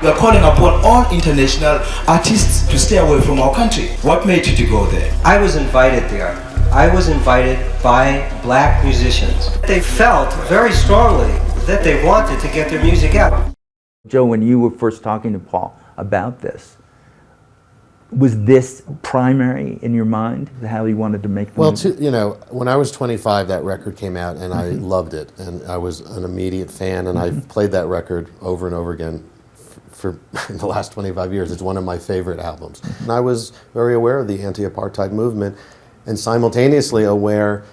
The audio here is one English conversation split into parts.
We are calling upon all international artists to stay away from our country. What made you to go there? I was invited there. I was invited by black musicians. They felt very strongly that they wanted to get their music out. Joe, when you were first talking to Paul about this, was this primary in your mind, how you wanted to make the movie? You know, when I was 25, that record came out, and I loved it, and I was an immediate fan, and I've played that record over and over again for the last 25 years. It's one of my favorite albums. And I was very aware of the anti-apartheid movement, and simultaneously aware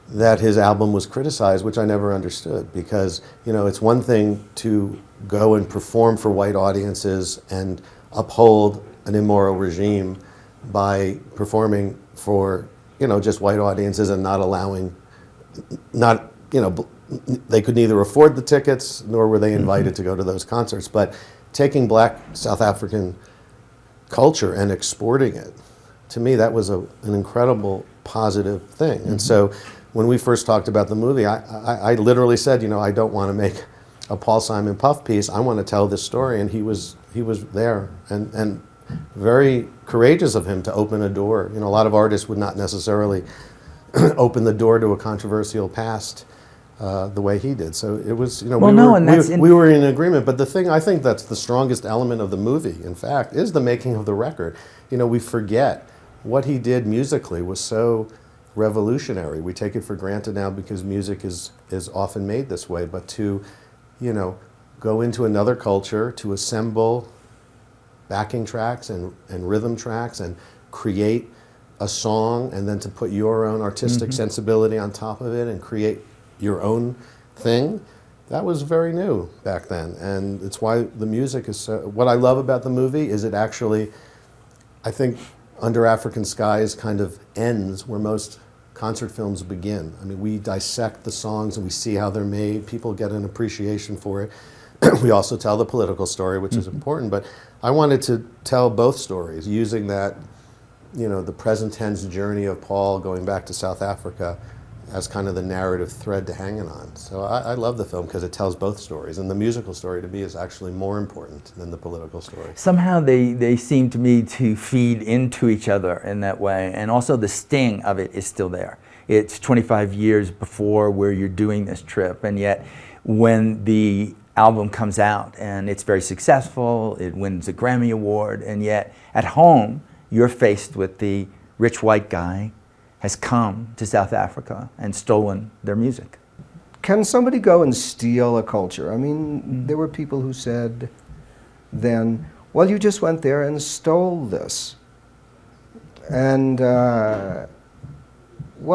that his album was criticized, which I never understood, because, you know, it's one thing to go and perform for white audiences and uphold an immoral regime by performing for, you know, just white audiences and not allowing, you know, they could neither afford the tickets nor were they invited to go to those concerts. But taking black South African culture and exporting it, to me, that was an incredible positive thing. And so when we first talked about the movie, I literally said, you know, I don't want to make a Paul Simon Puff piece. I want to tell this story. And he was there and very courageous of him to open a door. You know, a lot of artists would not necessarily open the door to a controversial past the way he did. So it was, you know, we were in agreement. But the thing I think that's the strongest element of the movie, in fact, is the making of the record. You know, we forget what he did musically was so revolutionary. We take it for granted now because music is often made this way. But to, you know, go into another culture, to assemble backing tracks and rhythm tracks and create a song, and then to put your own artistic sensibility on top of it and create your own thing, that was very new back then. And it's why the music is so, what I love about the movie is it actually, I think, Under African Skies kind of ends where most concert films begin. I mean, we dissect the songs and we see how they're made. People get an appreciation for it. We also tell the political story, which is important, but I wanted to tell both stories using that, you know, the present tense journey of Paul going back to South Africa as kind of the narrative thread to hang it on. So I love the film because it tells both stories, and the musical story to me is actually more important than the political story. Somehow they seem to me to feed into each other in that way, and also the sting of it is still there. It's 25 years before where you're doing this trip, and yet when the album comes out and it's very successful, it wins a Grammy Award, and yet at home you're faced with the rich white guy has come to South Africa and stolen their music. Can somebody go and steal a culture? I mean, there were people who said then, well, you just went there and stole this. And, well,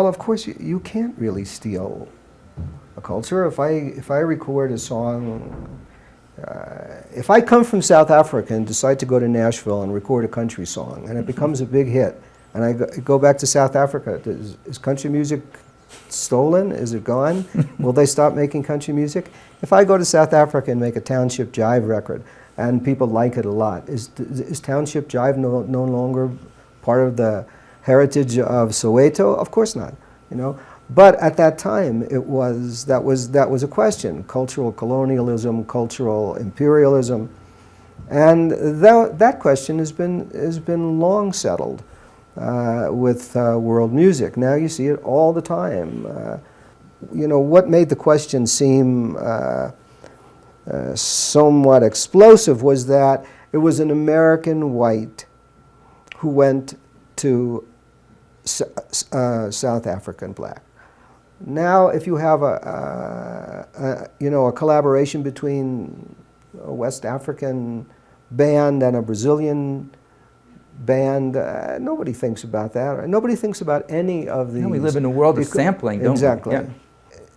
of course, you can't really steal a culture. If I record a song, if I come from South Africa and decide to go to Nashville and record a country song, and it becomes a big hit, and I go back to South Africa, is country music stolen? Is it gone? Will they stop making country music? If I go to South Africa and make a Township Jive record, and people like it a lot, is Township Jive no longer part of the heritage of Soweto? Of course not, you know. But at that time, that was a question: cultural colonialism, cultural imperialism, and that question has been long settled with world music. Now you see it all the time. You know, what made the question seem somewhat explosive was that it was an American white who went to South African black. Now, if you have a collaboration between a West African band and a Brazilian band, nobody thinks about that. Nobody thinks about any of these. No, we live in a world of sampling, don't we? Exactly. Yeah.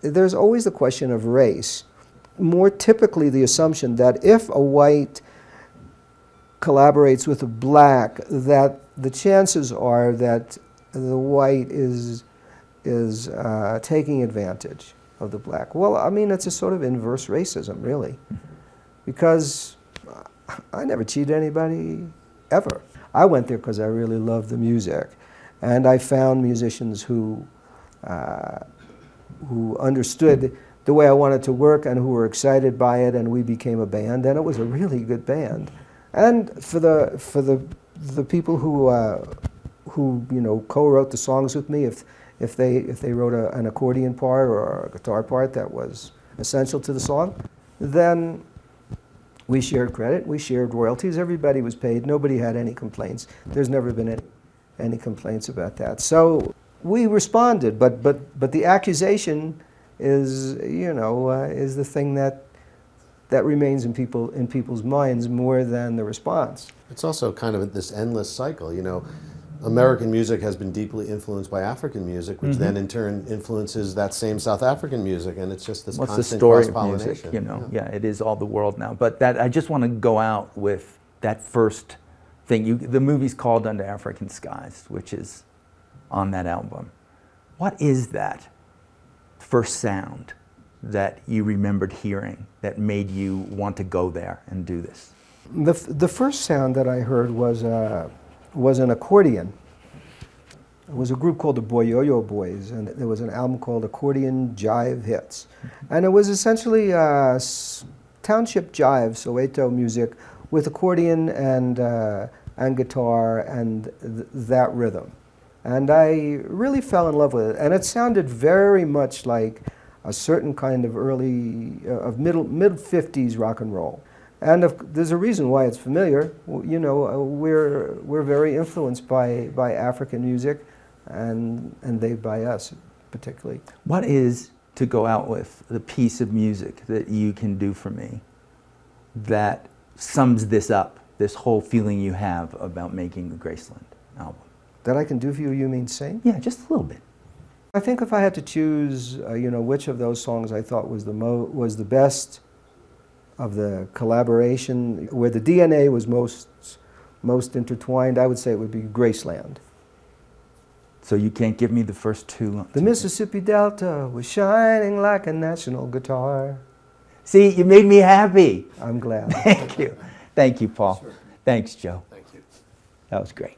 There's always the question of race. More typically, the assumption that if a white collaborates with a black, that the chances are that the white is taking advantage of the black. Well, I mean, it's a sort of inverse racism, really, because I never cheated anybody, ever. I went there because I really loved the music, and I found musicians who understood the way I wanted to work and who were excited by it, and we became a band, and it was a really good band. And for the people who you know, co-wrote the songs with me, if they wrote an accordion part or a guitar part that was essential to the song, then we shared credit, we shared royalties, everybody was paid, nobody had any complaints. There's never been any complaints about that. So we responded, but the accusation is, you know, is the thing that remains in people's minds more than the response. It's also kind of this endless cycle, you know. American music has been deeply influenced by African music, which then in turn influences that same South African music, and it's just this What's constant the story of cross-pollination. music, you know? Yeah, it is all the world now. But that I just want to go out with that first thing. The movie's called Under African Skies, which is on that album. What is that first sound that you remembered hearing that made you want to go there and do this? The first sound that I heard was an accordion. It was a group called the Boyoyo Boys, and there was an album called Accordion Jive Hits. And it was essentially township jive, Soweto music, with accordion and guitar and that rhythm. And I really fell in love with it. And it sounded very much like a certain kind of mid-50s rock and roll. And there's a reason why it's familiar. You know, we're very influenced by African music, and they by us particularly. What is, to go out with, the piece of music that you can do for me that sums this up, this whole feeling you have about making the Graceland album? That I can do for you, you mean sing? Yeah, just a little bit. I think if I had to choose, you know, which of those songs I thought was the best of the collaboration, where the DNA was most intertwined, I would say it would be Graceland. So you can't give me the first two? The Mississippi Delta was shining like a national guitar. See, you made me happy. I'm glad. Thank you. Thank you, Paul. Sure. Thanks, Joe. Thank you. That was great.